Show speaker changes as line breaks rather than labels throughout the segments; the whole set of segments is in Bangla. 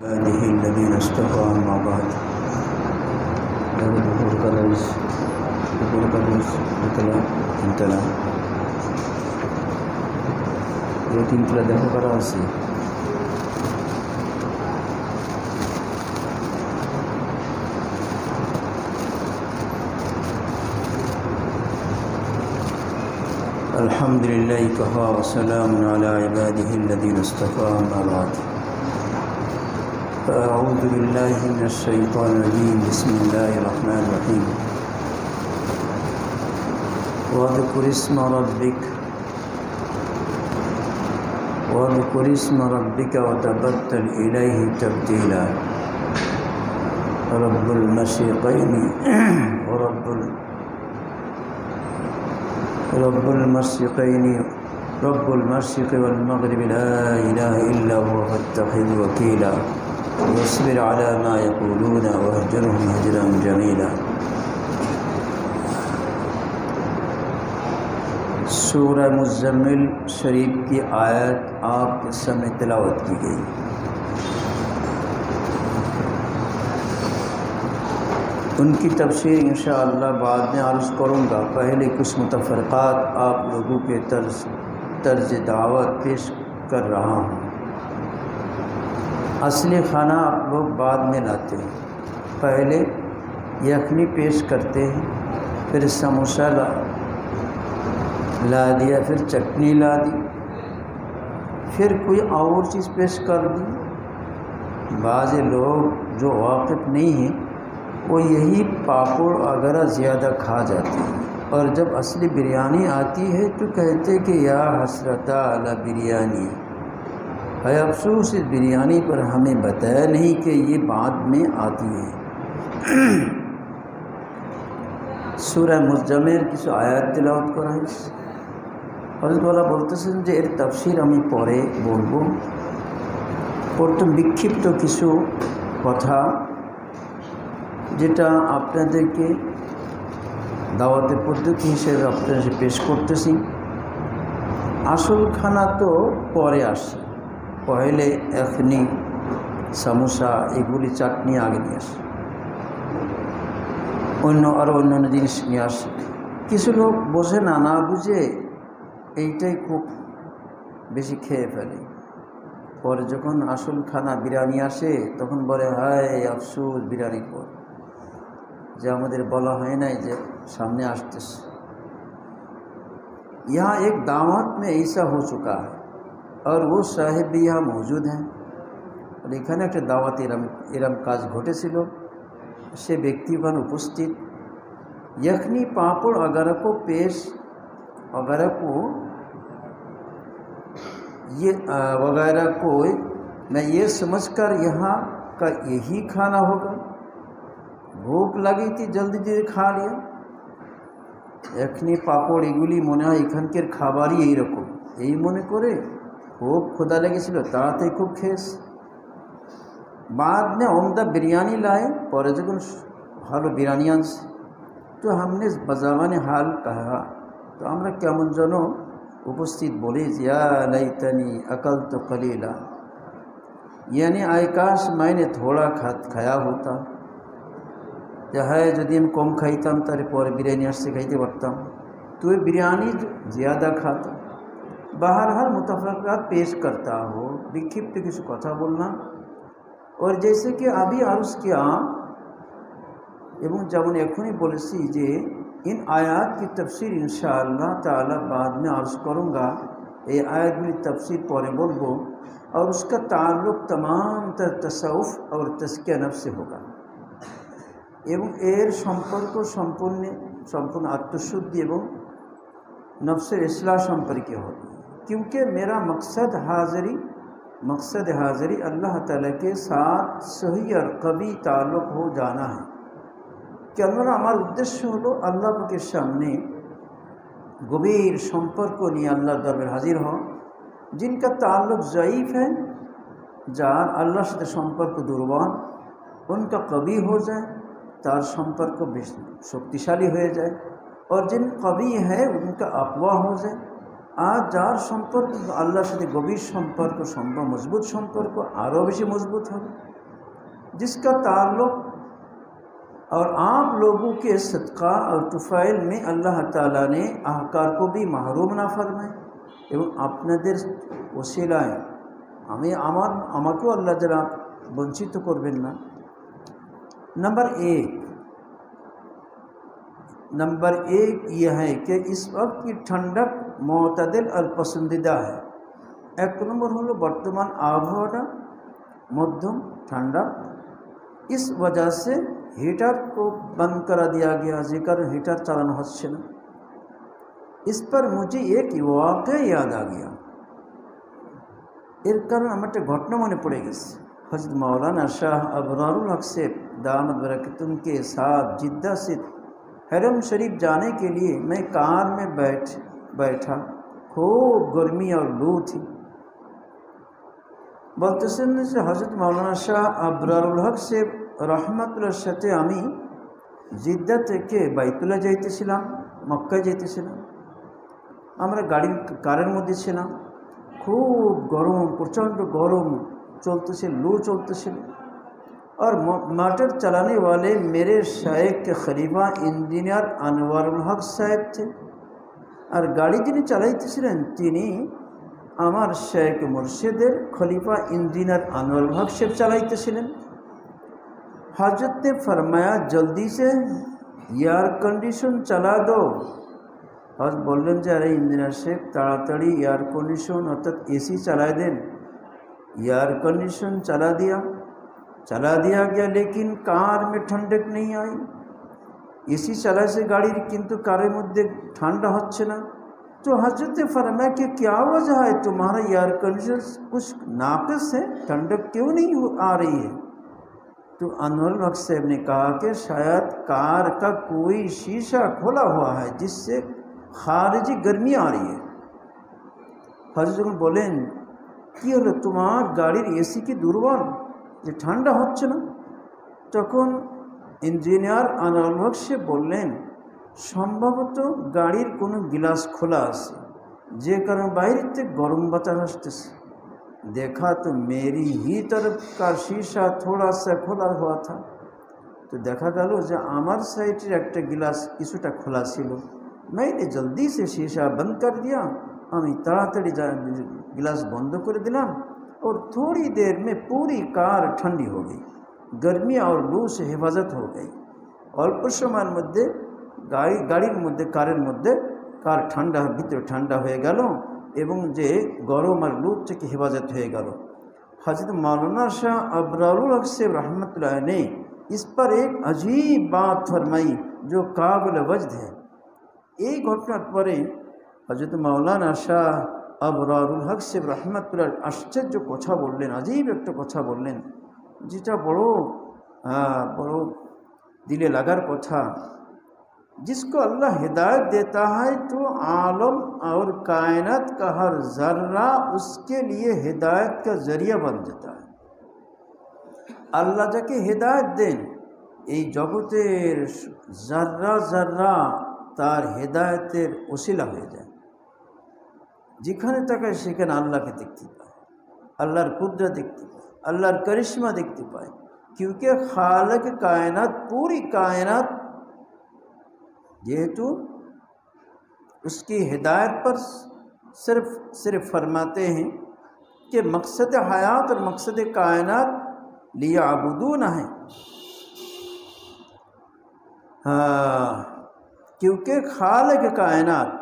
هذه الذين استقاموا مع بعض তিনতলা দেখা করা আছে। আলহামদুলিল্লাহি কাফা ওয়া সালামুন আলা ইবাদিহি الذين استقاموا مع بعض أعوذ بالله من الشيطان الرجيم بسم الله الرحمن الرحيم واذكر اسم ربك وتبتل إليه تبتيلا رب المشرقين رب المشرق والمغرب لا إله إلا هو فاتخذ وكيلا واصبر على ما يقولون واهجرهم هجرا جميلا। सूरह मुज़्ज़मिल शरीफ की आयत आपके सामने तिलावत की गई। उनकी तफसीर इंशाअल्लाह बाद में अर्ज़ करूँगा। पहले कुछ मुतफ़रक़ात आप लोगों के तर्ज दावत पेश कर रहा हूँ। असली खाना आप लोग बाद में लाते हैं। पहले यखनी पेश करते हैं, फिर समोसा ला दिया, फिर चटनी ला दी, फिर कोई और चीज़ पेश कर दी। बाज़ लोग जो वाक़िफ़ नहीं हैं वो यही पापड़ वगैरह ज़्यादा खा जाते हैं, और जब असली बिरयानी आती है तो कहते कि या हसरता अला बिरयानी, है अफसोस इस बिरयानी पर हमें बताया नहीं कि ये बाद में आती है। सूरह मुज़्ज़मिल की आयत तिलावत करा है। হযরতওয়ালা বলতেছেন যে এর তাফসীর আমি পরে বলবো। প্রথম বিক্ষিপ্ত কিছু কথা যেটা আপনাদেরকে দাওয়াতের পদ্ধতি হিসেবে আপনাদের পেশ করতেছি। আসল খানা তো পরে আসে, পহলে এখনি সমোসা এগুলি চাটনি আগে নিয়ে আসে, অন্যান্য জিনিস নিয়ে আসে। কিছু লোক বোঝে না, না বুঝে এইটাই খুব বেশি খেয়ে ফেলে। পরে যখন আসল খানা বিরিয়ানি আসে তখন বলে হায় আফসোস বিরিয়ানির পর, যে আমাদের বলা হয় নাই যে सामने আসতেছে। यहाँ एक दावत में ऐसा हो चुका है और वो साहेब भी यहाँ मौजूद हैं। और এখানে একটা দাওয়াত এরম কাজ ঘটেছিল, সে ব্যক্তিগণ উপস্থিত। यखनी पापड़ वगैरह को पेश वगैरह को मैं ये समझकर यहाँ का यही खाना होगा। भूख लगी थी, जल्दी जल्दी खा लिया। এখনি পাপড় এগুলি মনে হয় এখানকার খাবারই এইরকম, এই মনে করে খুব ক্ষুধা লেগেছিল, তাড়াতাড়ি খুব খেয়েছে। बाद में उम्दा बिरयानी लाए, পরে যখন ভালো বিরিয়ানি আনছে তো हमने बज़ावान हाल कहा, तो আমরা কেমন যেন उपस्थित बोले या लैतनी अकल तो कलीला, यानी आय काश मैंने थोड़ा खाया होता, है यदि हम कम खाईताम तारे पर बिरयानी आसते खाईते पारताम, तो ये बिरयानी ज़्यादा खाता। बहरहाल मुतफ़रक़ात पेश करता हो, विक्षिप्त किसी कथा बोलना। और जैसे कि अभी अर्ज़ किया एवं जेमन एखुनी बोलेছি যে इन आयात की तफसीर इंशाअल्लाह ताला बाद में अर्ज़ करूँगा। ये आयतगुली तफसीर पर बोलबो और उसका ताल्लुक़ तमाम तसव्वुफ़ और तज़किया नफ्स से होगा एवं एर सम्पर्क सम्पूर्ण आत्मशुद्धि एवं नफ्सेर इस्लाह सम्पर्के होगा। क्योंकि मेरा मकसद हाज़री अल्लाह ताला के साथ सही और कभी ताल्लुक़ हो जाना है। কেননা আমার উদ্দেশ্য হলো আল্লাহ পাকের সামনে গভীর সম্পর্ক নিয়ে আল্লাহর দরবারে হাজির হওয়া। जिनका ताल्लुक़ ज़ईफ़ है, যার আল্লাহর সাথে সম্পর্ক দুর্বল, उनका कभी हो जाए, তার সম্পর্ক বেশ শক্তিশালী হয়ে যায়। और जिन कभी है उनका अक़वा हो जाए। आज जार सम्पर्क आल्लाहर साथे गभीर सम्पर्क सम्भव मजबूत सम्पर्क आरो बेशी मजबूत होबे। जिसका ताल्लुक़ और आप लोगों के सदका और तुफ़ैल में अल्लाह ताला ने आहकार को भी महरूम ना फरमाए এবং আপনাদের ওসিলায় আমি আমাকেও अल्लाह जरा वंचित করবেন না। नंबर एक यह है कि इस वक्त की ठंडक मोतदिल और पसंदीदा है। एक नंबर हलो बर्तमान आबहावा मध्यम ठंडा, इस वजह से हीटर को बंद करा दिया गया, जेकर हीटर चालानो হচ্ছে না। इस पर मुझे एक वाक़या याद आ गया। एर कारण আমার একটা ঘটনা মনে পড়ে গেছে। हज़रत मौलाना शाह अबरारुल हक से दामद बरकतुम के साथ जिद्दा से हरम शरीफ जाने के लिए मैं कार में बैठा। खूब गर्मी और लू थी। বলতেছেন যে হযরত মাওলানা শাহ আবরারুল হক से রহমাতুল্লাহর সাথে আমি জিদ্দা থেকে বাইতুল্লাহ যাইতেছিলাম, মক্কায় যাইতেছিলাম। আমরা কারের মধ্যে ছিলাম। खूब गरम, प्रचंड गरम चलते, लू चलते। और मोटर चलाने वाले मेरे शायख के खलीफा इंजीनियर अनवारुल हक साहेब थे। और गाड़ी जिन्हें चलाइतेছিলেন তিনি আমার शायख मुर्शिদের खलीफा इंजीनियर अनवारुल हक साहेब चलाइतेছিলেন। हजरत ने फरमाया जल्दी से एयर कंडीशन चला दो। हज बोलें जे अरे इंजीनियर साहेब ताड़ाताड़ी एयर कंडीशन अर्थात एसी चलाए दें। एयर कंडीशन चला दिया गया, लेकिन कार में ठंडक नहीं आई। एसी चला से गाड़ी किंतु कारेर मध्य ठंडा होच्छे ना। तो हजरत ने फरमाया कि क्या वजह है, तुम्हारा एयर कंडीशन कुछ नाक़िस है, ठंडक क्यों नहीं आ रही है। तो अनवर हक साहब ने कहा कि शायद कार का कोई शीशा खोला हुआ है जिससे खारिजी गर्मी आ रही है। हजरत যখন বলেন কি হলো তোমার গাড়ির এসি কি দুর্বল যে ঠান্ডা হচ্ছে না, তখন ইঞ্জিনিয়ার আনোয়ারুল হক সে বললেন সম্ভবত গাড়ির কোনো গ্লাস খোলা আছে, যে কারণে বাইরে থেকে গরম বাতাস আসতেছে। देखा तो मेरी ही तरफ का शीशा थोड़ा सा खोला हुआ था। तो देखा गल जो आमार साइडेर एक गिलास किछुटा खोला छिलो। मैंने जल्दी से शीशा बंद कर दिया। हमें ताड़ाताड़ी गिलास बंद कर दिलाम और थोड़ी देर में पूरी कार ठंडी हो गई। गर्मी और लू से हिफाजत हो गई। अल्प समय मध्य गाड़ीर मध्य कारेर मध्य कार ठंडा भीतर ठंडा हो गेल एवं जे गरम और लू থেকে हिफाजत हो गल। हजरत मौलाना शाह अबरारुल हक से रहमतुल्लाह ने इस पर एक अजीब बात फरमाई जो काबिल वजद है। এই ঘটনার পরে हजरत मौलाना शाह अबरारुल हक से रहमतुल्लाह आश्चर्य कथा बोलें, अजीब एक कथा बोलें जेटा बड़ो दिले लागार कथा। जिसको अल्लाह हिदायत देता है तो आलम और कायनात का हर जर्रा उसके लिए हिदायत का जरिया बन जाता है। अल्लाह जाके हिदायत दें এই জগতের जर्रा जर्रा तार हिदायतेर वसीला हो जाए। যেখানে তাকায় সেখানে আল্লাহকে দেখতে পায়, আল্লাহর কুদরত দেখতে পায়, আল্লাহর करिश्मा देखते पाए। क्योंकि खालिक कायनात पूरी कायनात जेहेतु उसकी हिदायत पर सिर्फ फरमाते हैं कि मकसद हयात और मकसद कायनात लियाबुदून है। हाँ, क्योंकि खालिक कायनात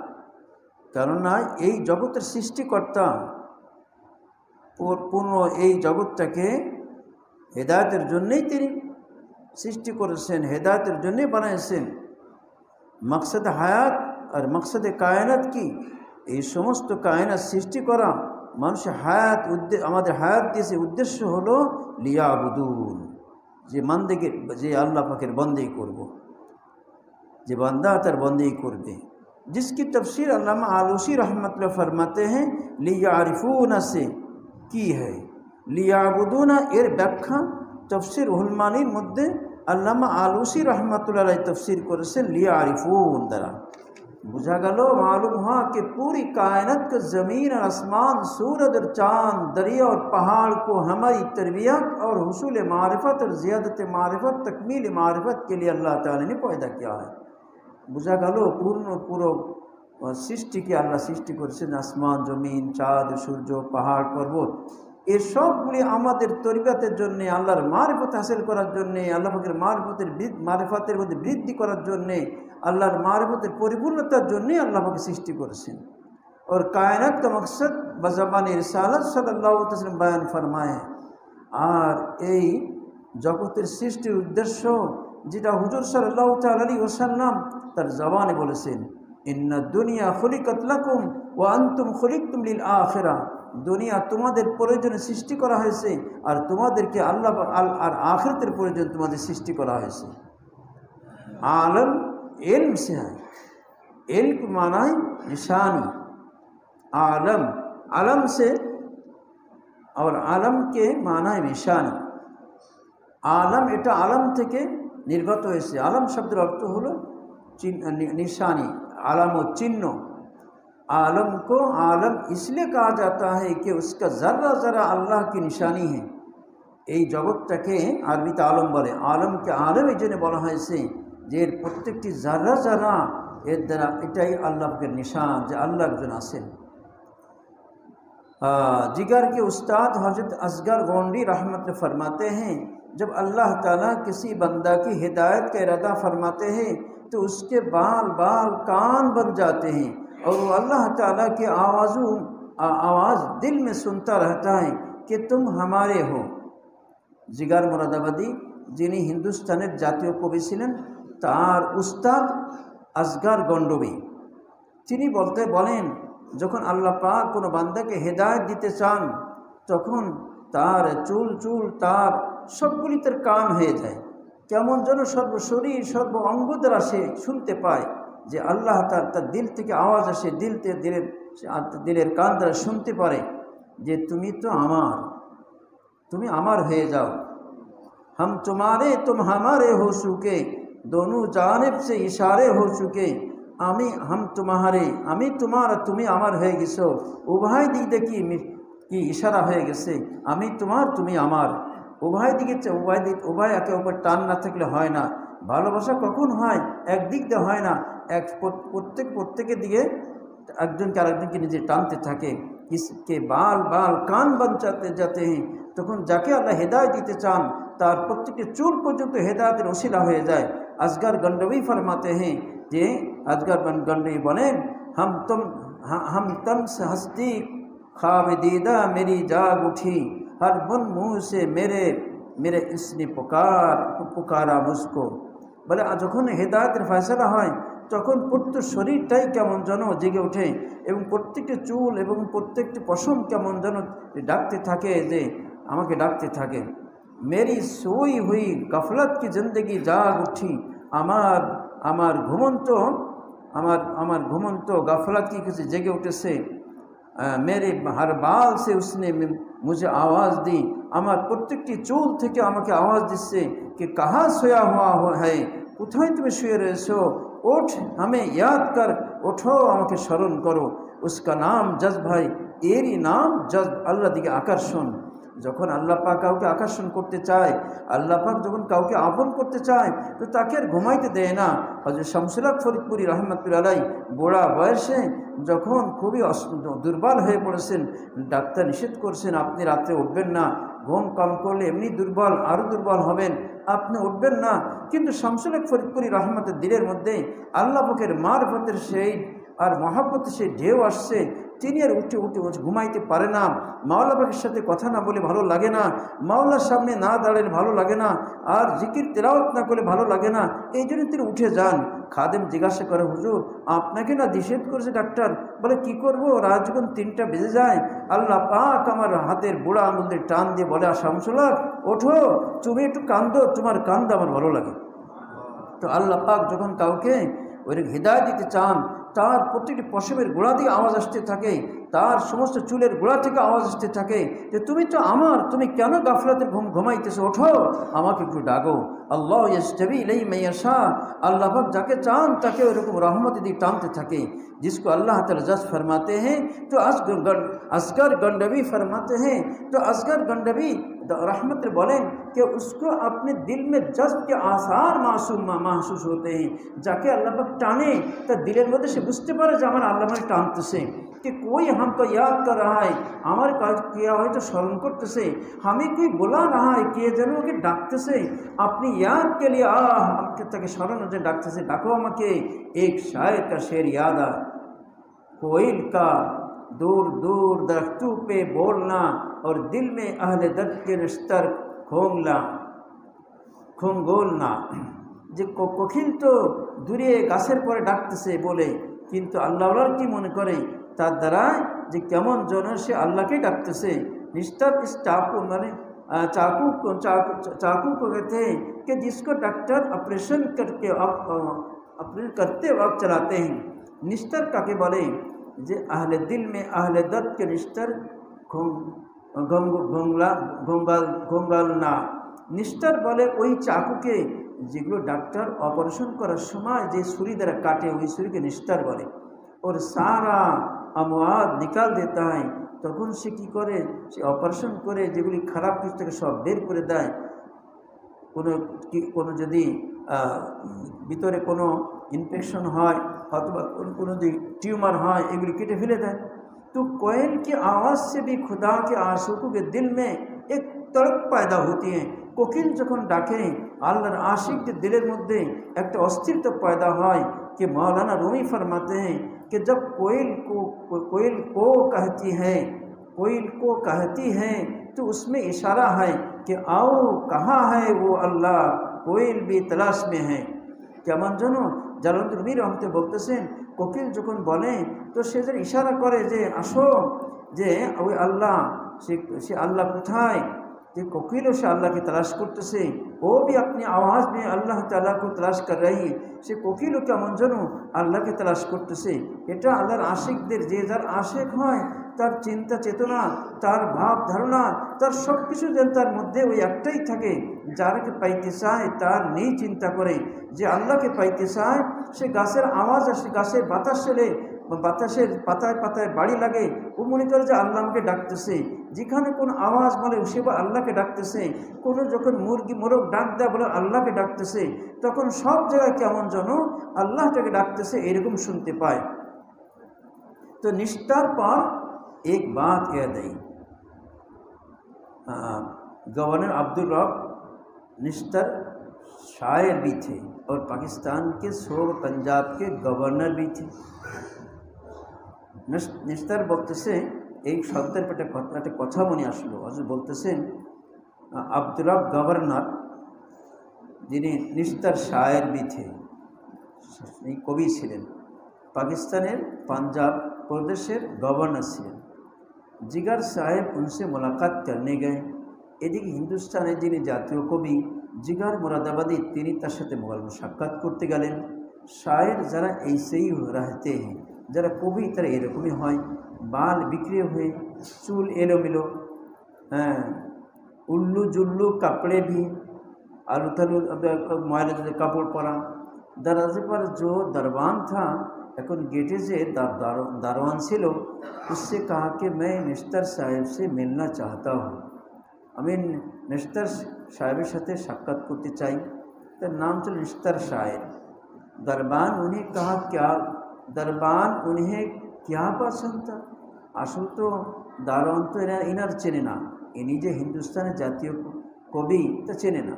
केनना এই জগতের সৃষ্টিকর্তা পূর্ণ এই জগৎটাকে হেদায়েতের জন্যই তিনি সৃষ্টি করেছেন, হেদায়েতের জন্যই বানিয়েছেন। मकसद हयात और मकसद कायनात की এই সমস্ত কায়নাত সৃষ্টি করা মানুষের হায়াত আমাদের হায়াত দিয়েছে উদ্দেশ্য হলো লিয়াবুদুন, যে বান্দাকে যে আল্লাহ পাকের বন্দেগী করব, যে বান্দা তার বন্দেগী করবে। जिसकी तफसीर अल्लामा आलूसी रहमतुल्लाह फरमाते हैं लियारिफूना से की है। लियाबुदूना एर व्याख्या तफसीर उलमानीर मध्य अल्लामा आलूसी रहमतुल्लाह तफसीर करेছেন लियारिफून द्वारा। बुझा गलो मालूम हुआ कि पूरी कायनात को ज़मीन और आसमान, सूरज और चाँद, दरिया और पहाड़ को हमारी तरबियत और हुसूल मारिफत और ज़ियादत मारिफत, तकमील मारिफत के लिए अल्लाह ताला ने पैदा किया है। बुझा गलो पूर्ण पुरो सृष्टि के अल्लाह सृष्टि करेছেন আসমান, জমিন, চাঁদ, সূর্য, পাহাড়, পর্বত। এই সবগুলি আমাদের তরিকাতের জন্য, আল্লাহর মারিফত হাসিল করার জন্য, আল্লাহ পাকের মারিফতের মধ্যে বৃদ্ধি করার জন্য, আল্লাহর মারিফতের পরিপূর্ণতার জন্যই আল্লাহ পাক সৃষ্টি করেছেন। और कायनात का मकसद बज़बान रिसालत सल्लल्लाहु अलैहि वसल्लम बयान फरमाए। और এই জগতের সৃষ্টির উদ্দেশ্য যেটা হুজুর সাল্লাল্লাহু তাআলা আলাইহি ওয়াসাল্লাম তার জবানে বলেছেন, ইন্না দুনিয়া খুলিকাত লাকুম ওয়া আনতুম খুলিকতুম লিল আখিরা। দুনিয়া তোমাদের প্রয়োজনে সৃষ্টি করা হয়েছে আর তোমাদেরকে আল্লাহ আর আখিরাতের প্রয়োজন তোমাদের সৃষ্টি করা হয়েছে। आलम इल्म से है, इल्म को माना है निशानी, आलम आलम से, और आलम के माना है निशानी। आलम এটা आलम থেকে निर्गत হয়েছে। आलम शब्द अर्थ হলো निशानी, आलम व चिन्ह। आलम को आलम इसलिए कहा जाता है कि उसका ज़र्रा ज़रा अल्लाह की निशानी है। এই জগৎটাকে আরবিতে আলম বলে। আলমকে আলম এই জন্য বলা হয়েছে যে এর প্রত্যেকটি জাররা জাররা এর দ্বারা এটাই আল্লাহর নিशान, যে अल्लाह একজন আছেন। जिगर के उस्ताद हज़रत असगर गोंडी रहमत फरमाते हैं, जब अल्लाह ताला किसी बंदा की हिदायत का इरादा फरमाते हैं तो उसके बाल बाल कान बन जाते हैं और वो अल्लाह ताला की आवाज़ दिल में सुनता रहता है कि तुम हमारे हो। जिगर मुरादाबादी যিনি হিন্দুস্তানের জাতীয় কবি ছিলেন, তার উস্তাদ আসগার গন্ডবী, তিনি বলেন যখন আল্লাহ পাক কোনো বান্দাকে হেদায়েত দিতে চান তখন তার চুল চুল তার সবগুলি তার কান হয়ে যায়, কেমন যেন সর্বশরীর সর্ব অঙ্গ দ্বারা সে শুনতে পায় যে আল্লাহ তার দিল থেকে আওয়াজ আসে, দিলের কান দ্বারা শুনতে পারে যে তুমি তো আমার, তুমি আমার হয়ে যাও। हम तुम्हारे तुम हमारे हो चुके, दोनों जानिब से इशारे हो चुके। हम तुम्हारे, আমি তোমার, তুমি আমার হয়ে গেছো। উভয় দিক দেখি কি ইশারা হয়ে গেছে, আমি তোমার তুমি আমার। উভয় দিকে উভয় একে অপর টান না থাকলে হয় না। ভালোবাসা কখন হয়? একদিক দিয়ে হয় না, প্রত্যেকের দিকে একজনকে আরেকজনকে নিজে টানতে থাকে। इसके बाल बाल कान बन जाते हैं। তখন যাকে আল্লাহ হেদায়েত দিতে চান তার প্রত্যেকটি চুল পর্যন্ত হেদায়েতের ওসিলা হয়ে যায়। আসগার গন্ডবী फरमाते हैं যে আসগার গন্ডবী বলেন, हम तम से हस्ती ख्वाब दीदा मेरी जाग उठी, हर बुन मुँह से मेरे इसने पुकारा मुझको। বলে যখন হেদায়েতের ফয়সালা হয় তখন প্রত্যেক শরীরটাই কেমন যেন জেগে ওঠে এবং প্রত্যেকটি চুল এবং প্রত্যেকটি পশম কেমন যেন ডাকতে থাকে, যে আমাকে ডাকতে থাকে। मेरी सोई हुई गफलत की ज़िंदगी जाग उठी, আমার घुमंत गफलत की किसी जगह उठे से मेरे हर बाल से उसने मुझे आवाज़ दी, আমার প্রত্যেকটি চুল থেকে আমাকে আওয়াজ দিচ্ছে कि कहाँ सोया हुआ है, কোথায় তুমি শুয়ে রয়েছো, ওঠ हमें याद कर, ওঠো আমাকে স্মরণ করো। उसका नाम जज्ब है, এরই নাম জজ্ব, আল্লাহ দিকে আকর্ষণ। যখন আল্লাহ পাক কাউকে আকর্ষণ করতে চায়, আল্লাহ পাক যখন কাউকে আপন করতে চায় তো তাকে আর ঘুমাইতে দেয় না। হযরত শামসুল হক ফরিদপুরি রহমতুল্লাহ আলাইহি বুড়া বয়সে যখন খুবই দুর্বল হয়ে পড়েছেন, ডাক্তার নিষেধ করছেন আপনি রাতে উঠবেন না, ঘুম কম করলে এমনি দুর্বল, আরও দুর্বল হবেন, আপনি উঠবেন না। কিন্তু শামসুল হক ফরিদপুরি রহমতের দিলের মধ্যে আল্লাহ পাকের মারফতের সেই আর মহাব্বতের সেই ঢেউ আসছে, তিনি আর উঠে ঘুমাইতে পারে না। মাওলা পাকের সাথে কথা না বলে ভালো লাগে না, মাওলার সামনে না দাঁড়ালে ভালো লাগে না, আর জিকির তেলাওয়াত না করলে ভালো লাগে না। এই জন্য তিনি উঠে যান। খাদেম জিজ্ঞাসা করে, হুজুর আপনাকে না নিষেধ করেছে ডাক্তার? বলে কি করব, রাত যখন 3টা বেজে যায় আল্লাহ পাক আমার হাতের বুড়া আঙুল দিয়ে টান দিয়ে বলে, শামসুল হক ওঠো, তুমি একটু কান্দো, তোমার কান্দা আমার ভালো লাগে। তো আল্লাহ পাক যখন কাউকে ওই হিদায়ত দিতে চান তার প্রতিটি পশমের গোড়া দিয়ে আওয়াজ আসতে থাকে, তার সমস্ত চুলের গোড়া থেকে আওয়াজ আসতে থাকে যে তুমি তো আমার, তুমি কেন গাফলাতে ঘুমাইতেছো, ওঠো আমাকে একটু ডাকো। আল্লাহ ইয়াজতাবি ইলাইহি মান ইয়াশা, আল্লাহ পাক যাকে চান তাকে ওরকম রহমত দিয়ে টানতে থাকে। जिसको अल्लाह ताला जज फरमाते हैं तो असगर गंडवी फरमाते हैं, तो असगर गंडवी रहमत बोलें कि उसको अपने दिल में जज्ब के आसार महसूस होते हैं। जाके अल्लाह पाक टाने तो दिलेर मध्य से बुझते पारे जे आमार आल्लाह माने टानतेছে, कि कोई हमको याद कर रहा है, हमारे काज किया हो तो स्मरण करतेছে, हमें कोई बुला रहा है, কে যেন ওকে ডাকতেছে अपनी याद के लिए। हमके ताके स्मरण होते डाकतेছে, डाको আমাকে। एक शायर का शेर याद आ, कोयल का दूर दूर दरख्तों पे बोलना और दिल में अहले दर्द के निस्तर खोंगोलना। যে কোকিল তো দূরে গাছের পরে ডাকতেছে বলে, কিন্তু আল্লাহর কি মনে করে তার দ্বারা যে কেমন যেন সে আল্লাহকে ডাকতেছে। निस्तर इस चाकू माने चाकू को कहते हैं कि जिसको डॉक्टर ऑपरेशन करते वक्त चलाते हैं। निस्तर काके बोले जे आहले दिल में आहले दर्द के निस्तर घोंगालना। निस्तर बोले वही चाकू के যেগুলো ডাক্তার অপারেশন করার সময় যে ছুরি দ্বারা কাটে ওই ছুরিকে নিস্তার বলে। और सारा अमवाद निकाल देता है, তখন সে কী করে, সে অপারেশন করে যেগুলি খারাপ কিছু থেকে সব বের করে দেয়। কোনো যদি ভিতরে কোনো ইনফেকশন হয় অথবা কোনো যদি টিউমার হয় এগুলি কেটে ফেলে দেয়। तो कोयल की आवाज़ से भी खुदा के आशिकों के दिल में एक तड़प पैदा होती है। कोकिल যখন ডাকে আল্লাহর आशिकদের दिलेर মধ্যে একটা অস্থিরতা पैदा হয়। कि मौलाना रूमी फरमाते हैं कि जब कोयल को कहती है तो उसमें इशारा है कि आओ कहाँ है वो अल्लाह, कोयल भी तलाश में है। কেমন যেন জালালউদ্দিন রুমি রহমতে বলতেছেন, কোকিল যখন বলে তো সে যেন ইশারা করে যে আসো, যে ওই আল্লাহ, সে আল্লাহ কোথায়। যে कोकिल से अल्लाह की तलाश करते से, वो भी अपनी आवाज़ में अल्लाह ताला को तलाश कर रही है। से कोकिल केमन जनो अल्लाह की तलाश करते से। এটা আল্লাহর আশিকদের, যে যার আশিক হয় তার চিন্তা চেতনা, তার ভাব ধারণা, তার সব কিছু যেন তার মধ্যে ওই একটাই থাকে, যারকে পাইতে চায় তার নেই চিন্তা করে। যে আল্লাহকে পাইতে চায় সে গাছের আওয়াজ আসে, গাছের বাতাস এলে বাতাসের পাতায় পাতায় বাড়ি লাগে, ও মনে করে যে আল্লাহ আমাকে ডাকতেছে। যেখানে কোনো আওয়াজ বলে সে আল্লাহকে ডাকতেছে, কোনো যখন মুরগি মোরগ ডাক দেয় বলে আল্লাহকে ডাকতেছে, তখন সব জায়গায় কেমন যেন আল্লাহটাকে ডাকতেছে এরকম শুনতে পায়। तो निस्तर पर एक बात याद आई, गवर्नर अब्दुल रब निस्तर शायर भी थे और पाकिस्तान के सूबा पंजाब के गवर्नर भी थे। निस्तर বলতেছে এই শব্দের একটা কথা মনে আসলো। হযরত বলতেছেন আব্দুল রব গভর্নর, যিনি নিস্তার শায়ের भी थे, এই কবি ছিলেন, পাকিস্তানের পাঞ্জাব প্রদেশের গভর্নর ছিলেন। জিগার সাহেব उनसे मुलाकात करने गए। এদিকে হিন্দুস্তানের যিনি জাতীয় কবি জিগার মুরাদাবাদী, তিনি তার সাথে সাক্ষাৎ করতে গেলেন। শায়ের যারা এইসেই रहते हैं, যারা কবি তারা এরকমই হয়, বাল বিক্রি হয়ে, চুল এলোমেলো, उल्लू जुल्लू कपड़े भी आलू थलू मैला कपड़ परा। दरवाजे पर जो दरबान था, এখন गेटे से दारवान ছিল, उससे कहा कि मैं निस्तर साहेब से मिलना चाहता हूँ, আমি निस्तर साहेबের সাথে সাক্ষাৎ করতে চাই। তার নাম ছিল निस्तर साहेब। दरबान उन्हें कहा क्या, दरबान उन्हें क्या पसंद था। আসল তো দারোয়ান তো इनार চেনে না, इन्हीं जो हिंदुस्तान जातीय कवि तो चेने ना।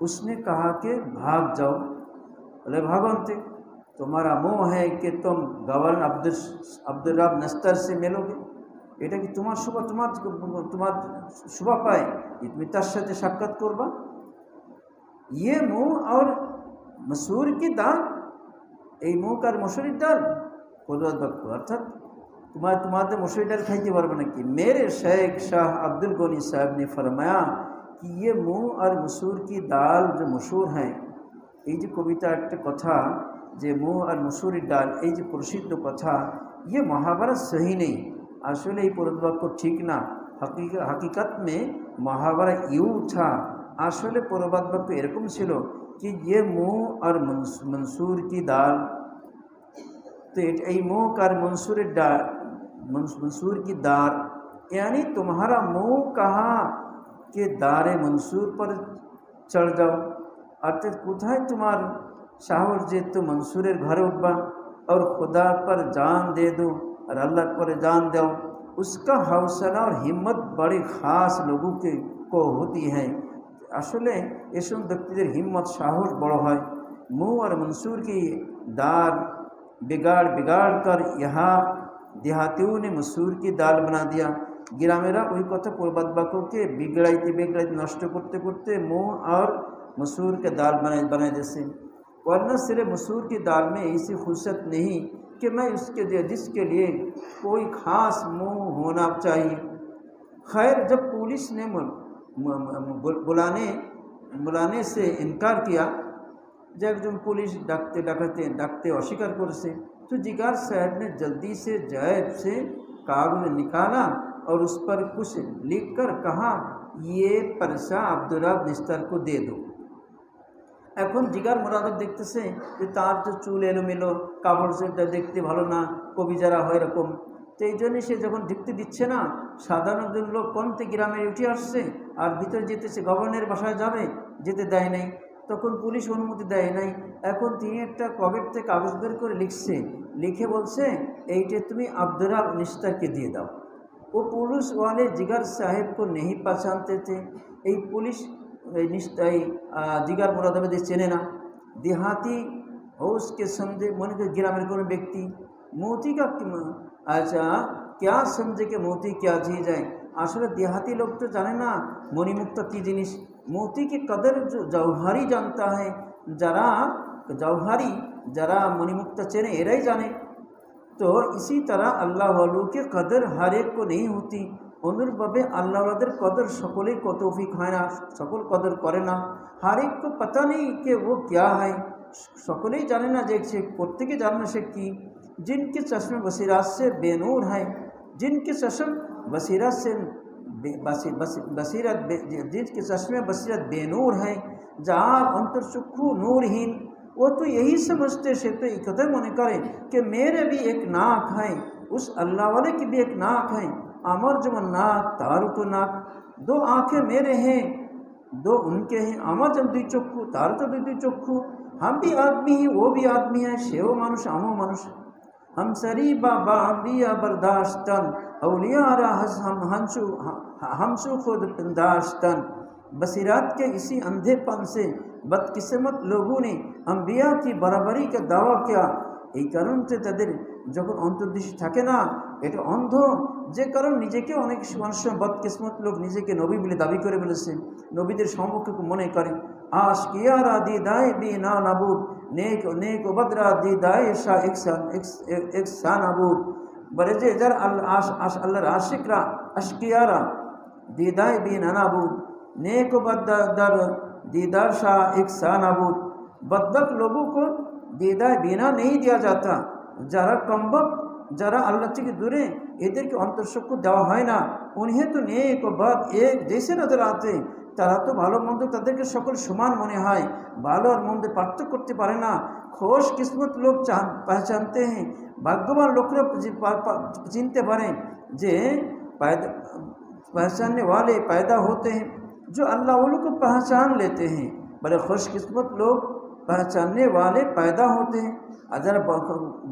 उसने कहा कि भाग जाओ। बोले भागवंते, तुम्हारा मोह है कि तुम गवर्नर अब्दुल रब निस्तर से मिलोगे, এটা কি তোমার শোভা, তোমার শোভা পায় তুমি তার সাথে সাক্ষাৎ করবা। ये मुँह और मसूर की दाल, এই মুখ আর মসুরির ডাল অর্থাৎ तुम्हारे मसूरी डाल खाइते पारबे नाकि। मेरे शेख शाह अब्दुल गनी साहब ने फरमाया कि ये मुँह और मसूर की दाल जो मशहूर हैं। এই যে কবিতা একটা কথা, যে মুগ আর মসুরির ডাল এই যে প্রসিদ্ধ কথা, ये महाभारत सही नहीं, আসলে এই পরবাক্য ঠিক না। हकीकत में महाभारत यूँ था, আসলে পরবাদ বাক্য এরকম ছিল कि ये मुग और मंसूर की दाल, तो ये मुग और मंसूर की दाल यानी तुम्हारा मुँह कहाँ के दारे मंसूर पर चढ़ जाओ, अर्थात कोথায় তোমার साहस जे तो मंसूरेर घरे उठबा और खुदा पर जान दे दो और अल्लाह पर जान दो, उसका हौसला और हिम्मत बड़े ख़ास लोगों को होती है। আসলে এসব ব্যক্তিদের হিম্মত সাহস বড় হয়। मुँह और मंसूर की दाल बिगाड़ कर यहाँ देहातियों ने मसूर की दाल बना दिया। ग्रामेरा वही कथा पूर्वत बाकों के बिगड़ाइते नष्ट करते करते मुँह और मसूर के दाल बनाए जैसे, वरना सिर्फ मसूर की दाल में ऐसी खुशियत नहीं कि मैं उसके जिसके लिए कोई ख़ास मुँह होना चाहिए। खैर, जब पुलिस ने बुलाने से इनकार किया, जब पुलिस डाकते अस्वीकार करसे, तो जिगार साहब ने जल्दी से जेब से कागज निकाला और उस पर कुछ लिखकर कहा, ये परसा अब्दुल्लाह निस्तर को दे दो। এখন জিগার মুরাদব দেখতেছে যে তার তো চুল এলোমেলো, কাপড় সেটা দেখতে ভালো না, কবি যারা হয় এরকম, তো এই জন্যে সে যখন ঢুকতে দিচ্ছে না, সাধারণ লোক কমতে গ্রামে উঠে আসছে আর ভিতরে যেতেছে, গভর্নরের বাসায় যাবে, যেতে দেয় নাই, তখন পুলিশ অনুমতি দেয় নাই। এখন তিনি একটা পকেট থেকে কাগজ বের করে লিখে বলছে, এইটা তুমি अब्दुल्लाह निस्तर के दिए दाओ। वो पुलिस वाले जिगर साहेब को नहीं पहचानते थे। এই পুলিশ निश्चय जिगर मुरादाबादी चेने ना, देहाती हो उसके समझे मन के ग्रामीण को व्यक्ति मोती का अच्छा क्या समझे कि मोती क्या चीज़ है। আসলে देहाती लोग तो जाने ना मणिमुक्ता की जिनिस, मोती की कदर जो जौहरी जानता है, जरा मणिमुक्ता चेने एराई जाने। तो इसी तरह अल्लाह वालों के कदर हर एक को नहीं होती। অনুরূপভাবে আল্লাহওয়ালাদের কদর সকলেই তৌফিক হয় না, সকল কদর করে না। हर एक को पता नहीं कि वो क्या है, সকলেই জানে না যে সে প্রত্যেকে জানে না সে কি। जिनके चश्मे बसीरत से बेनूर हैं, जिनके चश्म बसीरत से जिनके चश्मे बसीरत बेनूर हैं, যার अंतरचक्षु नूरहीन, वो तो यही समझते, से तो इकदर मने करे कि मेरे भी एक नाक है, उस अल्लाह वाले की भी एक नाक है, अमर जमन नाक तारू तो नाक, दो आँखें मेरे हैं, दो उनके हैं, अमर जम दुई चक्षु तारू तो दुई चक्षु, हम भी आदमी हैं वो भी आदमी हैं, सेव मानुष हमो मानुष, हम सरी बाबा अम्बिया बर्दाश्तन अउलियारा हमसु खुद पिंदाश्तन। बसीरात के इसी अंधेपन से बदकिस्मत लोगों ने अम्बिया की बराबरी का दावा किया। এই কারণে তাদের যখন অন্তর্দৃষ্টি থাকে না, এটা অন্ধ, যে কারণ নিজেকে অনেক মানুষ বদকিসমত লোক নিজেকে নবী বলে দাবি করে বলেছে, নবীদের সম্মুখে মনে করে। আশকিয়ারা দিদায় বিনা নাবুদ নেক নেক বদরা দিদায় শাহ এক সানাবুদ, বলে যে যার আল্লাহর আশিকরা আশকিয়ারা দিদায় বিনা নাবুদ नेक बदर दीदार शाह एक सानाबूद। बदबक लोगों को दीदार बिना नहीं दिया जाता, जरा कमबक जरा अल्लाह থেকে দূরে এদেরকে অন্তরচক্ষু দেওয়া হয় না। उन्हें तो नेक बद एक जैसे नजर आते, তারা তো ভালো মন্দ তাদেরকে সকল সমান মনে হয়, ভালো আর মন্দ পার্থক্য করতে পারে না। खुश किस्मत लोग पहचानते हैं, भाग्यवान लोकরা চিনতে পারেন যে पहचानने वाले पैदा होते हैं जो अल्लाह वालों को पहचान लेते हैं। बड़े खुशकिस्मत लोग पहचानने वाले पैदा होते हैं। अगर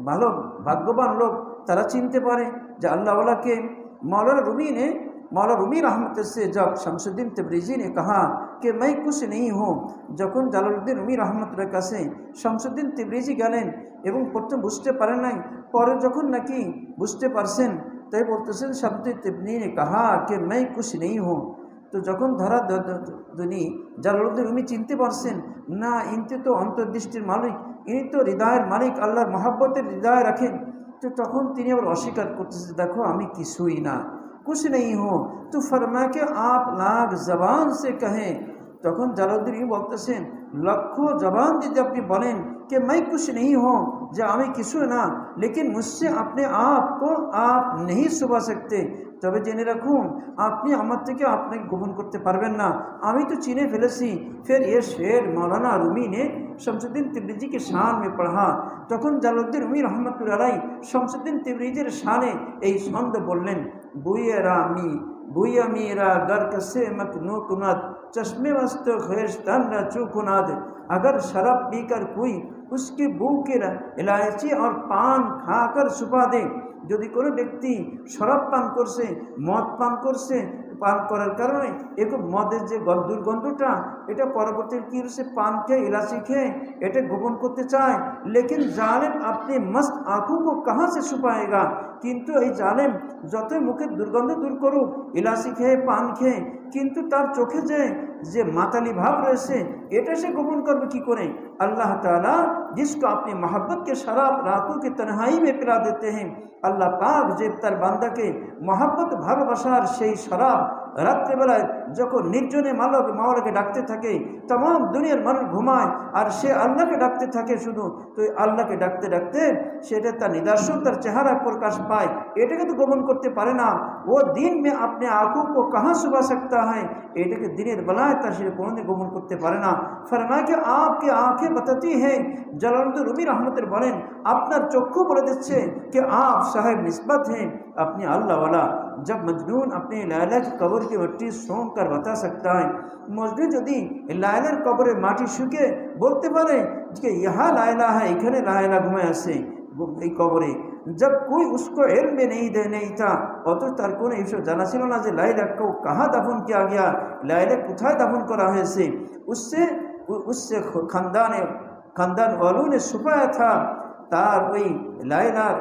भालो भाग्यवान लोग तारा चिनते पारे जो अल्लाह वाला के। मौलाना रूमी रहमत से जब शमसुद्दीन तबरेजी ने कहा कि मैं कुछ नहीं हूँ, যখন জালালউদ্দিন রুমি রহমতুল্লাহ কাছে শমসুদ্দীন তবরেজি গেলেন এবং প্রথম বুঝতে পারেন নাই, পরে যখন নাকি বুঝতে পারছেন তাই বলতেছেন শমসুদ্দীন তবরেজি ने कहा कि मैं कुछ नहीं हूँ। তো যখন ধরা ধনি জালালউদ্দিন রুমি চিনতে পারছেন না, ইনি তো অন্তর্দৃষ্টির মালিক, ইনি তো হৃদয়ের মালিক, আল্লাহর মহব্বতের হৃদয় রাখেন, তো তখন তিনি আবার অস্বীকার করতেছে, দেখো আমি কিছুই না, कुछ नहीं हो। तो फरमा के आप लाख ज़बान से कहें তখন জালালউদ্দিন বলতেছেন, লক্ষ জবান দিতে আপনি বলেন कि मैं कुछ नहीं हूँ, जो আমি কিছু না, लेकिन मुझसे अपने आप को आप नहीं छुपा सकते। তবে জেনে রাখুন, আপনি আমার থেকে আপনাকে গোপন করতে পারবেন না, আমি तो চিনে ফেলেছি। फिर ये शेर मौलाना रूमी ने शमसुद्दीन तिब्रिजी के शान में पढ़ा। তখন জালালউদ্দিন রুমি রহমতুল্লাহ আলাইহি শমসুদ্দীন তিবরিজির শানে এই ছন্দ বললেন, बुया मीरा गर्क से मकनू कुनत चश्मे मस्त खेशतन चूकुनाद। अगर शराब पीकर कोई उसकी बू के इलायची और पान खाकर छुपा दे, যদি কোনো ব্যক্তি শরাব পান করছে, মদ পান করছে, পান করার কারণে একটু মদের যে দুর্গন্ধটা এটা পরবর্তী কী হচ্ছে, পান খেয়ে इलायची খেয়ে এটা গোপন করতে চায়। लेकिन जालिम अपने मस्त आँखों को कहाँ से छुपाएगा। কিন্তু এই জালেম যতই মুখের দুর্গন্ধ দূর করুক, इलायची খেয়ে পান খেয়ে, কিন্তু তার চোখে যে মাতালি ভাব রয়েছে এটা সে গোপন করবে কি করে। अल्लाह ताला जिसको अपनी मोहब्बत के शराब रातों की तन्हाई में पिला देते हैं, अल्लाह पाक যে তার বান্দাকে मोहब्बत ভালোবাসার সেই শরাব রাত্রেবেলায় যখন নির্জনে মাওলাকে ডাকতে থাকে, तमाम দুনিয়ার মানুষ ঘুমায় আর সে আল্লাহকে ডাকতে থাকে শুধু, তো আল্লাহকে ডাকতে ডাকতে সেটা তার নিদর্শন তার চেহারা প্রকাশ পায়, এটাকে তো গোপন করতে পারে না। वो दिन में अपने आँखों को कहाँ छुपा सकता है, এটাকে দিনের বেলায় তার সে কোনোদিন গোপন করতে পারে না। फरमाया कि आपकी आँखें बताती हैं, জালালউদ্দিন রুমি রহমতুল্লাহ বলেন, আপনার চক্ষু বলে দিচ্ছে कि आप साहिब निस्बत हैं अपने अल्लाह वाला। जब मजनून अपने लैला की कब्र की मिट्टी सूंघ कर बता सकता है, मजनून यदि लायलार कब्रे माटी शुके बोलते पारे कि यहाँ लायला है, এখানে लायला घुमाয় আছে এই কবরে, जब कोई उसको इल्म में नहीं था, অথচ তার কোনো এইসব জানা ছিল না যে লায়লা को कहाँ दफन किया गया, लायला কোথায় दफन করা হয়েছে, उससे खानदान वालों ने छुपाया था। তার ওই লায়লার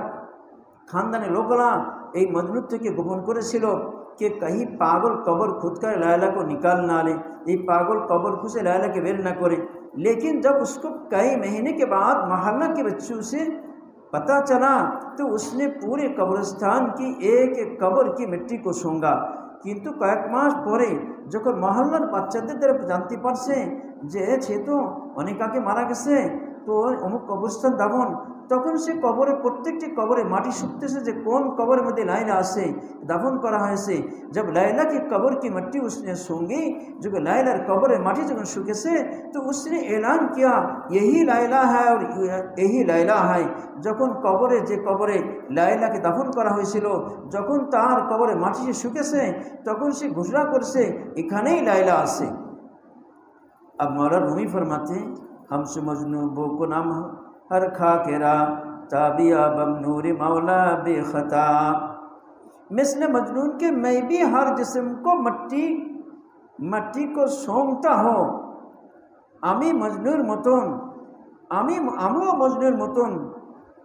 খানদানের লোকরা এই মজনু থেকে গোপন করেছিল कि कहीं पागल कब्र खुद कर लायला को निकाल ना ले, ये पागल कब्र खुद से लायला के बेर ना करे। लेकिन जब उसको कई महीने के बाद मोहल्ला के बच्चों से पता चला तो उसने पूरे कब्रिस्तान की एक एक कब्र की मिट्टी को सूंघा। किंतु कয়েক মাস পরে যখন মহল্লার বাচ্চাদের দ্বারা জানতে পারছে যে সে তো অনেক আগে মারা গেছে, তো অমুক কবরস্থান দাফন, তখন সে কবরে প্রত্যেকটি কবরে মাটি শুকতেছে যে কোন কবরের মধ্যে লায়লা আছে দাফন করা হয়েছে। जब लायला की कब्र की मिट्टी उसने सूंघी, जो लायलार कब्र माटी जब सूखे तो उसने ऐलान किया यही लायला है और यही लायला है। যখন কবরে যে কবরে লায়লাকে দাফন করা হয়েছিল, যখন তার কবরে মাটি যে শুকেছে তখন সে ঘোষণা করছে এখানেই লায়লা আছে। अब मौलाना रूमी फरमाते हैं, हमसे मजनू बो को नाम हर खा केरा ताबिया बम नूर मौला बेखता। मिस्ल मजनून के मैं भी हर जिस्म को मट्टी को सूंघता हो, आमी मजनूर मतन आमिও मजनूर मतन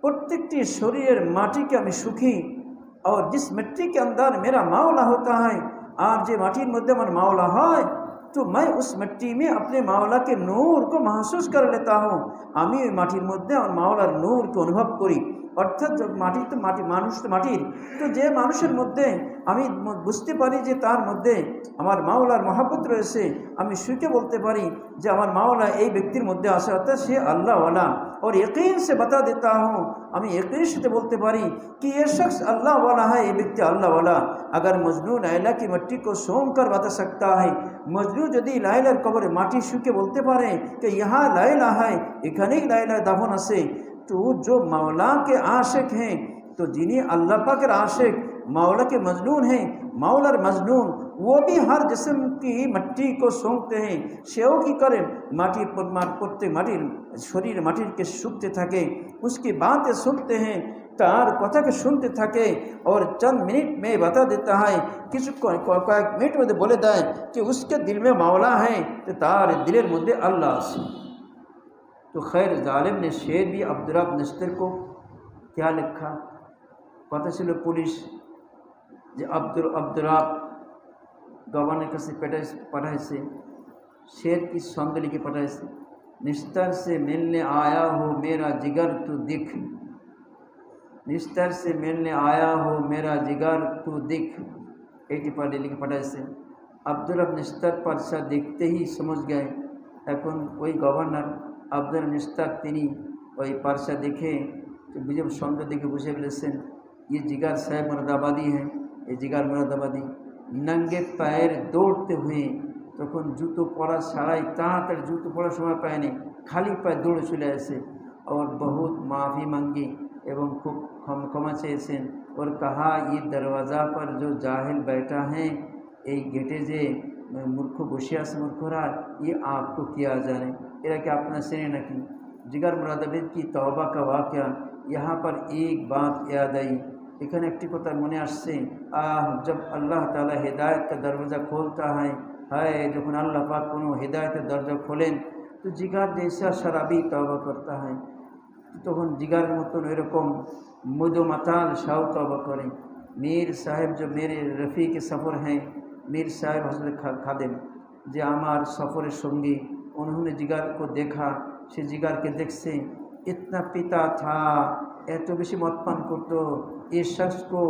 प्रत्येकटी शरीर माटी के आमी सुखी, और जिस मिट्टी के अंदर मेरा मावला होता है और जे माटिर मध्य मन मावला है तो मैं उस मिट्टी में अपने मावला के नूर को महसूस कर लेता हूँ। आमी माटिर मध्य और मावलार नूर को अनुभव करी। অর্থাৎ মাটি তো মাটি, মানুষ তো মাটির, তো যে মানুষের মধ্যে আমি বুঝতে পারি যে তার মধ্যে আমার মাওলার মহব্বত রয়েছে, আমি সুখে বলতে পারি যে আমার মাওলা এই ব্যক্তির মধ্যে আছে, অর্থাৎ সে আল্লাহ वाला। और यकीन से बता देता हूँ, আমি यकीन से बोलते पारी कि ये शख्स अल्लाह वाला है, ये व्यक्ति अल्लाह वाला। अगर मजनू लायला की मिट्टी को सूंघ कर बता सकता है, मजनू यदि लायलार कब्रे माटी शुके बोलते पारे कि यहाँ लायला है, এখানেই লায়লা দাফন আছে, तो जो मौला के आशिक हैं, तो जिन्हें अल्लाह पाक के आशिक मौला के मजनून हैं, मौलार मजनून वो भी हर जिस्म की मिट्टी को सूंघते हैं। सेও কি করেন, माटी प्रत्येक माटिर शरीर माटिर के सूखते থাকে, उसकी बातें सुनते हैं, तार कथा के सुनते থাকে, और चंद मिनट में बता देता है, किसी कয়েক मिनट में बोले दें कि उसके दिल में मौला है, तो तार दिलेर मध्य अल्लाह আছে। तो खैर जालिम ने शेर भी अब्दुर्रब नस्तर को क्या लिखा पता चलो, पुलिस जो अब्दुर्रब गवर्नर का से पढ़ाई से शेर की छंद लिखे पढ़ाई से, निस्तर से मिलने आया हो मेरा जिगर तू दिख, निस्तर से मिलने आया हो मेरा जिगर तू दिख, 80 पढ़े लिखे पढ़ाई से। আব্দুল্লাহ নিস্তাক পারসা দেখতে ही समझ गए। এখন ওই গভর্নর আব্দুল নিস্তাক তিনি ওই পারসা দেখে বুঝে সন্দেহ দেখে বুঝে ফেলেছেন ये जिगर साहब मुरादाबादी हैं, ये जिगर मुरादाबादी। नंगे पैर दौड़ते हुए তখন জুতো পরা ছাড়াই তাড়াতাড়ি জুতো পরার সময় পায়নি, খালি পায়ে দৌড়ে চলে আসে और बहुत माफ़ी मांगी एवं खूब क्षमा চেয়েছেন और कहा ये दरवाज़ा पर जो जाहिल बैठा है এই গেটে যে মূর্খ বসে আছে মূর্খরা ये आपको क्या जाने, এরা কি আপনার চেনে নাকি। जिगर मुरादाबादी की तौबा का वाक़या यहाँ पर एक बात याद आई। এখানে একটি কথা মনে আসছে, जब अल्लाह ताला हिदायत का दरवाज़ा खोलता है যখন আল্লাহ পাক কোনো হিদায়তের দরজা খোলেন তো জিগার जैसा शराबी तौबा करता है, তখন জিগার মতন এরকম मुदमाताल शाह तौबा करें। मीर साहब जो मेरे रफ़ी के सफ़र हैं, मीर साहब हज़रत खादिम जो आमार सफ़र संगी, उन्होंने जिगर को देखा, से जिगर के देख से इतना पिता था, एत बेशी मद पान करतो। इस शख्स को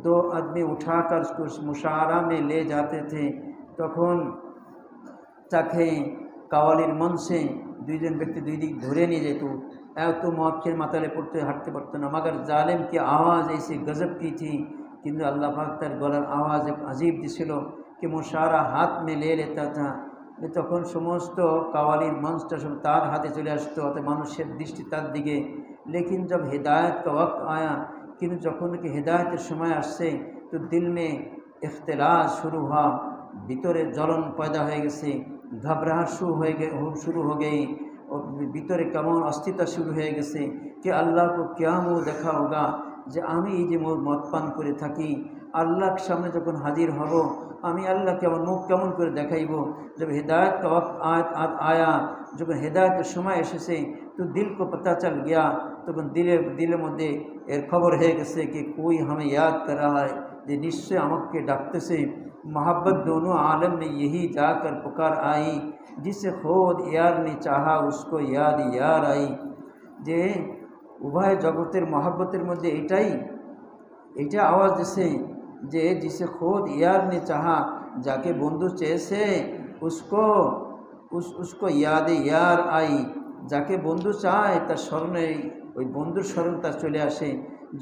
दो आदमी उठाकर उसको मुशारा में ले जाते थे, তখন তাকে কাওয়ালির মঞ্চে দুইজন ব্যক্তি দুই দিক ধরে নিয়ে যেত। এত মদ খেয়ে মাতালে পড়তে হাঁটতে পারতো না, मगर जालिम की आवाज़ ऐसी गज़ब की थी, কিন্তু আল্লাহ পাক তার গলার আওয়াজ এক আজীব দিছিল कि मुशारा हाथ में ले लेता था। তখন সমস্ত কাওয়ালির মঞ্চটা সব তার হাতে চলে আসতো, অত মানুষের দৃষ্টি তার দিকে। लेकिन जब हिदायत का वक्त आया, কিন্তু যখন কি হিদায়তের সময় আসছে তো दिल में इख्तिलास शुरू हुआ, ভিতরে জ্বলন পয়দা হয়ে গেছে, ঘাবড়াহট शुरू हो गई और ভিতরে কেমন অস্থিরতা শুরু হয়ে গেছে कि আল্লাহ को क्या मुँह দেখা होगा, যে আমি এই যে মদ পান করে থাকি আল্লাহর সামনে যখন হাজির হব আমি আল্লাহকে আমার মুখ কেমন করে দেখাইব। जब हिदायत का वक्त आया, যখন হিদায়তের সময় এসেছে তো दिल को पता चल गया, তখন দিলের মধ্যে এর খবর হয়ে গেছে कि कोई हमें याद कर रहा है, যে নিশ্চয় আমাকে ডাকতেছে। मोहब्बत दोनों आलम में यही जाकर पुकार आई, जिसे खुद यार ने चाहा उसको याद यार आई। যে উভয় জগতের মহব্বতের মধ্যে এইটা আওয়াজ দিছে যে जिसे खुद यार ने चाहा, যাকে বন্ধু চেয়েছে उसको याद यार आई। যাকে বন্ধু চায় তার স্মরণে ওই বন্ধুর স্মরণ তার চলে আসে।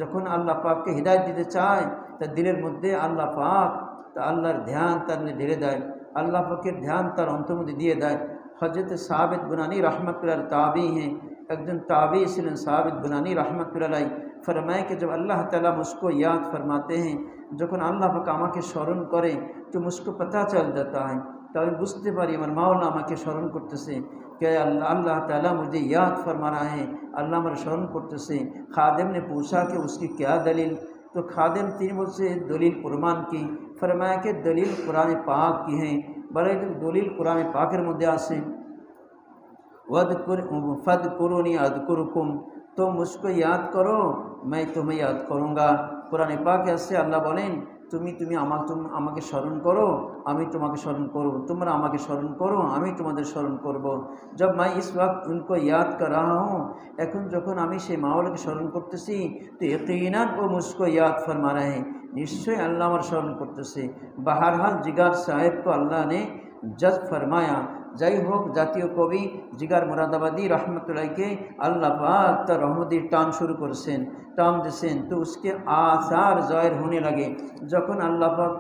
যখন আল্লাহ পাককে হিদায়ত দিতে চায় তার দিলের মধ্যে আল্লাহ পাক তা আল্লাহর ধ্যান তার ঢেলে দেয়, আল্লাহ পাকের ধ্যান তার অন্তর মধ্যে দিয়ে দেয়। হজরত সাবিত বুনানি रहमतुल्लाह ताबी हैं, একজন ताबी ছিলেন সাবিত বুনানি रहमतुल्लाह, फरमाए कि जब अल्लाह ताला मुझको याद फरमाते हैं, যখন আল্লাহ পাক আমাকে স্মরণ করে তো मुझको पता चल जाता है, तो আমি বুঝতে পারি আমার মাওলা আমাকে স্মরণ করতেছে कि अल्लाह ताला मुझे याद फरमा रहा है, अल्लाह मेरा स्मरण करते। खादिम ने पूछा कि उसकी क्या दलील, तो खादिम तीन मुझसे दलील कुरान की, फरमाया कि दलील कुरान पाक की है। बड़े दलील कुरान पाकेर मध्य आसे फदकुरुनी अज़कुरुकुम, तो मुझको याद करो मैं तुम्हें याद करूँगा। कुरान पाक ऐसे अल्लाह बोलें तुम আমাকে স্মরণ করো আমি তোমাকে স্মরণ করব, তোমরা আমাকে স্মরণ করো আমি তোমাদের স্মরণ করব। जब मैं इस वक्त उनको याद कर रहा हूँ, এখন যখন আমি সেই মাওলাকে স্মরণ করতেছি তো यकीनन वो मुझको याद फरमा रहे हैं, নিশ্চয়ই আল্লাহ আমার স্মরণ করতেছে। बहरहाल जिगर साहब को अल्लाह ने जज फरमाया। যাই হোক, জাতীয় কবি জিগার মুরাদাবাদী রহমতুল্লাহকে আল্লাহ পাক তার রহমতের টান শুরু করেছেন, টান দিয়েছেন। তো उसके आसार ज़ाहिर होने लगे। যখন আল্লাহ পাক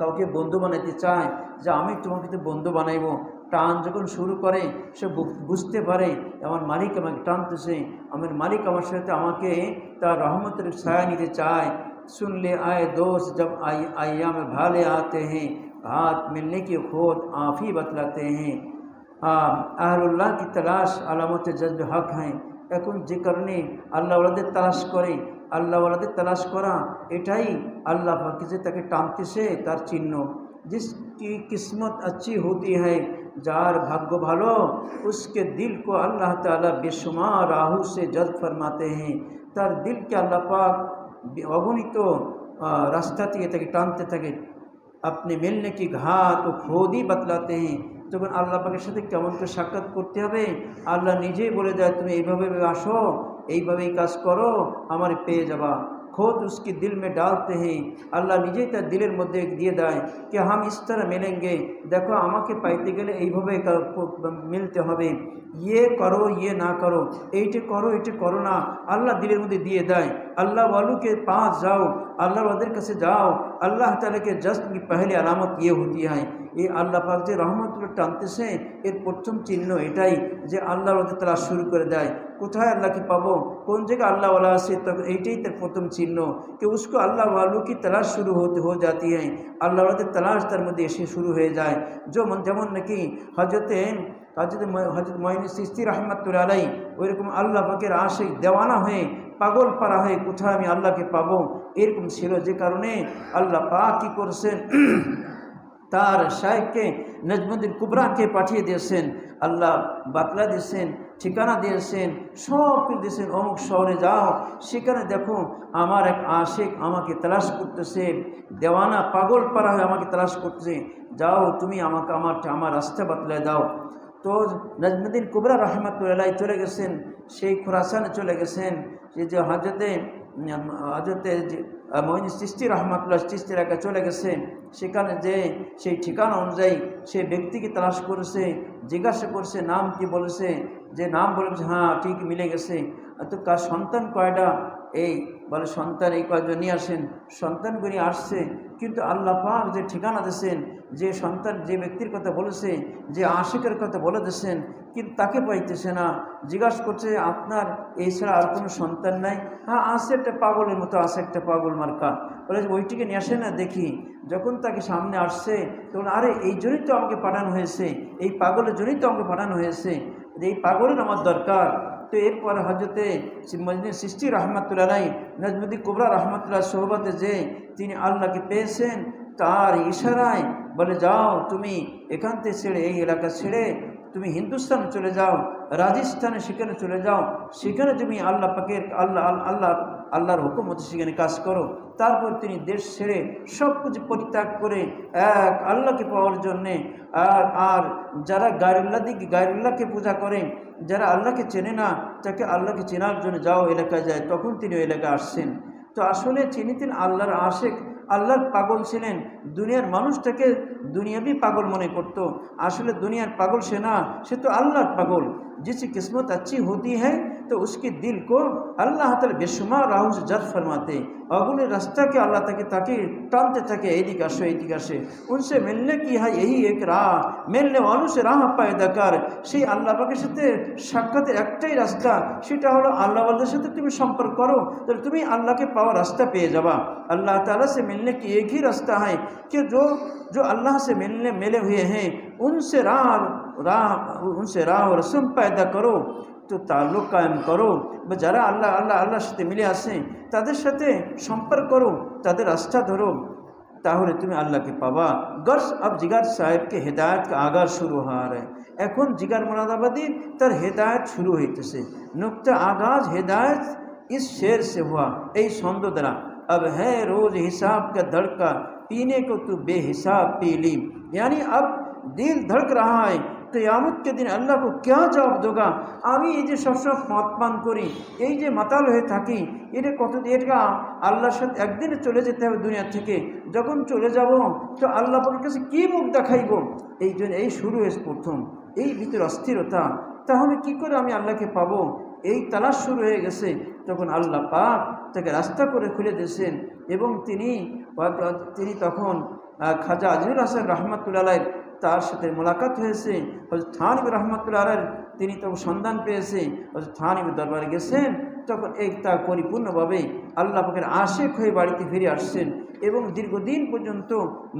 কাউকে বন্ধু বানাইতে চায় যে আমি তোমাকে তো বন্ধু বানাইব, টান যখন শুরু করে সে বুঝতে পারে আমার মালিক আমাকে টানতেছে, আমার মালিক আমার সাথে আমাকে তার রহমতের ছায়া নিতে চায়। सुन ले आए दोस्त जब अय्याम भाले आते हैं, हाथ मिलने की खुद आप ही बतलाते हैं। आहलुल्लाह की तलाश अलामत जज्ब हक हैं। এখন যে কারণে আল্লাহওয়ালাদের তালাশ করে, আল্লাহওয়ালাদের তালাশ করা এটাই আল্লাহ পাক যে তাকে টানতেছে তার চিহ্ন। जिसकी किस्मत अच्छी होती है, जार भाग्य भालो, उसके दिल को अल्लाह ताला बेशुमार राहू से जज्ब फरमाते हैं। तार दिल के अल्लाह पाक অগণিত রাস্তা থেকে তাকে টানতে থাকে। अपने मिलने की घाट ও खुद ही बतलाते हैं। যখন আল্লাহ পাকের সাথে কেমন করে সাক্ষাৎ করতে হবে আল্লাহ নিজেই বলে দেয় তুমি এইভাবে আসো, এইভাবেই কাজ করো, আমার পেয়ে যাবা। खुद उसके दिल में डालते हैं, अल्लाह निजेই তার দিলের মধ্যে দিয়ে দেয় कि हम इस तरह मिलेंगे, देखो আমাকে পাইতে গেলে এইভাবে মিলতে হবে, ये करो ये ना करो, এইটা করো না, আল্লাহ দিলের মধ্যে দিয়ে দেয়। अल्लाह वालों के पास जाओ, अल्लाह वालों के जाओ, अल्लाह ताला के जश्न की पहली अलामत ये होती है। ये अल्लाह पाक যে রহমতুল্লাহ টানতেছে এর প্রথম চিহ্ন এটাই যে আল্লাহর ওদের তালাশ শুরু করে দেয়। কোথায় আল্লাহকে পাবো, কোন জায়গায় আল্লাহ वाला আছে, তখন এইটাই তার প্রথম চিহ্ন कि उसको अल्लाह वालों की तलाश शुरू हो जाती है, আল্লাহ ওদের তালাশ তার মধ্যে এসে শুরু হয়ে যায়। যেমন নাকি হজরত মঈন চিশতি রহমতুল্লাহ আলাইহি ওইরকম আল্লাহ পাকের আশিক দেওয়ানা হয়ে পাগল পারা হয়ে কোথায় আমি আল্লাহকে পাবো এরকম ছিল। যে কারণে আল্লাহ পাক কী করছেন, তার শাইখকে নজমুদ্দিন কুবরাকে পাঠিয়ে দিয়েছেন, আল্লাহ বাতলা দিয়েছেন, ঠিকানা দিয়েছেন, সব কিছু দিয়েছেন, অমুক শহরে যাও, সেখানে দেখো আমার এক আশিক আমাকে তালাশ করতেছে, দেওয়ানা পাগল পারা হয়ে আমাকে তালাশ করতেছে, যাও তুমি আমাকে আমার রাস্তা বাতলায় দাও। তো নজমুদ্দিন কুবরা রহমতুল্লাহ চলে গেছেন, সেই খুরাসানে চলে গেছেন, যে হজরতে মঈন চিশতি রহমতুল্লাহ চিশতি এলাকা চলে গেছে, সেখানে যে সেই ঠিকানা অনুযায়ী সেই ব্যক্তিকে তালাশ করেছে, জিজ্ঞাসা করছে নাম কি, বলেছে যে নাম বলেছে, হ্যাঁ ঠিক মিলে গেছে। তো কার সন্তান কয়টা, এই বলে সন্তান এই কয়জন নিয়ে আসেন, সন্তানগুলি আসছে, কিন্তু আল্লাহ পাক যে ঠিকানা দিয়েছেন, যে সন্তান যে ব্যক্তির কথা বলেছে, যে আশিকের কথা বলে দিয়েছেন, কিন্তু তাকে পাইতেছে না। জিজ্ঞাসা করছে আপনার এই ছাড়া আর কোনো সন্তান নাই? হ্যাঁ আছে, একটা পাগলের মতো আছে, একটা পাগল মার্কা। বলে ওইটিকে নিয়ে আসে না দেখি। যখন তাকে সামনে আসছে তখন আরে এই জন্যই তো আমাকে পাঠানো হয়েছে, এই পাগলের জন্যই তো আমাকে পাঠানো হয়েছে, এই পাগলের আমার দরকার। তো এরপর হজরতে মঈন চিশতি রহমতুল্লাহ আলাইহি নজমুদ্দিন কুবরা রহমতুল্লাহ সোহবতে যে তিনি আল্লাহকে পেয়েছেন, তার ইশারায় বলে যাও তুমি এখান থেকে ছেড়ে, এই এলাকা ছেড়ে তুমি হিন্দুস্তানে চলে যাও, রাজস্থানে সেখানে চলে যাও, সেখানে তুমি আল্লাহ পাকের আল্লাহর হুকুম মতো সেখানে কাজ করো। তারপর তিনি দেশ ছেড়ে সব কিছু পরিত্যাগ করে এক আল্লাহকে পাওয়ার জন্যে, আর যারা গায়রুল্লাহকে পূজা করে, যারা আল্লাহকে চেনে না, তাকে আল্লাহকে চেনার জন্য যাও এলাকায় যায়, তখন তিনি ওই এলাকায় আসছেন। তো আসলে তিনি আল্লাহর আশিক, আল্লাহর পাগল ছিলেন। দুনিয়ার মানুষটাকে দুনিয়াবি পাগল মনে করত, আসলে দুনিয়ার পাগল সে না, সে তো আল্লাহর পাগল। जिसकी किस्मत अच्छी होती है तो उसके दिल को अल्लाह ताला बेशुमार राहों से जज़्ब फरमाते, अगुने रास्ता के अल्लाह ताकि टानते थके एदिके आसो, उनसे मिलने की है यही एक राह, मिलने वालों से राह पैदा कर। সেই আল্লাহ পাকের সাথে সাক্ষাতের একটাই রাস্তা, সেটা হলো আল্লাহ ওয়ালাদের সাথে তুমি সম্পর্ক করো, তাহলে তুমি আল্লাহকে পাওয়ার রাস্তা পেয়ে যাবা। अल्लाह ताला से मिलने की एक ही रास्ता है कि जो अल्लाह से मिले हुए हैं उनसे राह और रस्म पैदा करो, तो ताल्लुक़ कायम करो। যারা আল্লাহর সাথে মিলে আসে তাদের সাথে সম্পর্ক করো, তাদের রাস্তা ধরো, তাহলে তুমি আল্লাহকে পাবা। गर्ज अब जिगर साहेब के हिदायत का आगाज शुरू हो रहा है। এখন জিগার मुरादाबादी তার হেদায়েত শুরু হইতেছে। नुक्ता आगाज हिदायत इस शेर से हुआ, এই ছন্দ দ্বারা। अब है रोज़ हिसाब का धड़का, पीने को तू बेहिसाब पी ली, यानी अब दिल धड़क रहा है, क़यामत के दिन अल्लाह को क्या जवाब दोगा। আমি এই যে সবসময় মদ পান করি, এই যে মাতাল হয়ে থাকি, এটা এটা আল্লাহর সাথে একদিনে চলে যেতে হবে দুনিয়া থেকে। যখন চলে যাব তো আল্লাহ পাকের কাছে কী মুখ দেখাইব, এই জন্য এই শুরু হয়েছে প্রথম এই ভিতরে অস্থিরতা। তাহলে কি করে আমি আল্লাহকে পাবো, এই তালাশ শুরু হয়ে গেছে। তখন আল্লাহ পাক তাকে রাস্তা করে খুলে দিয়েছেন, এবং তিনি তখন খাজা আজিজুল হাসান রহমতুল্লাহ আলাইহি তার সাথে মোলাকাত হয়েছে। হযরত থানভী রহমতুল্লাহ আলাইহি তিনি তখন সন্ধান পেয়েছে, হযরত থানভীর দরবারে গেছেন। তখন তা পরিপূর্ণভাবে আল্লাহ পাকের আশিক হয়ে বাড়িতে ফিরে আসছেন, এবং দীর্ঘদিন পর্যন্ত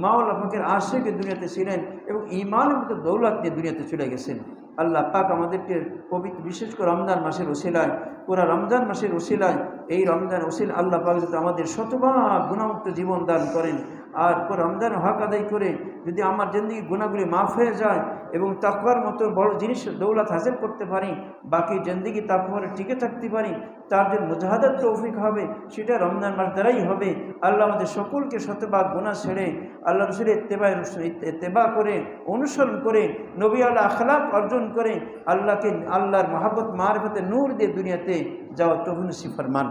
মাওলা পাকের আশিক দুনিয়াতে ছিলেন, এবং ঈমানের মতো দৌলত নিয়ে দুনিয়াতে চলে গেছেন। আল্লাহ পাক আমাদেরকে পবিত্র বিশেষ করে রমজান মাসের ওসিলায়, পুরা রমজান মাসের ওসিলায়, এই রমজান ওসিলা আল্লাহ পাক যাতে আমাদের শতভাগ গুণামুক্ত জীবন দান করেন। আর রমজান হক আদায় করে যদি আমার জিন্দগি গুণাগুলি মাফ হয়ে যায় এবং তাকওয়ার মতো বড় জিনিস দৌলত হাসিল করতে পারি, বাকি জিন্দগি তাকওয়ারে টিকে থাকতে পারি, তার যে মুজাহাদাত তৌফিক হবে সেটা রমজান মাস দ্বারাই হবে। আল্লাহ আমাদের সকলকে শতভাগ গুনাহ ছেড়ে আল্লাহ রসুলের ইত্তেবা করে, অনুসরণ করে, নবী আল্লাহ আখলাক অর্জন করে আল্লাহর মহাব্বত মারিফতে নূর দিয়ে দুনিয়াতে যাওয়া তৌফিক নসিব ফরমান।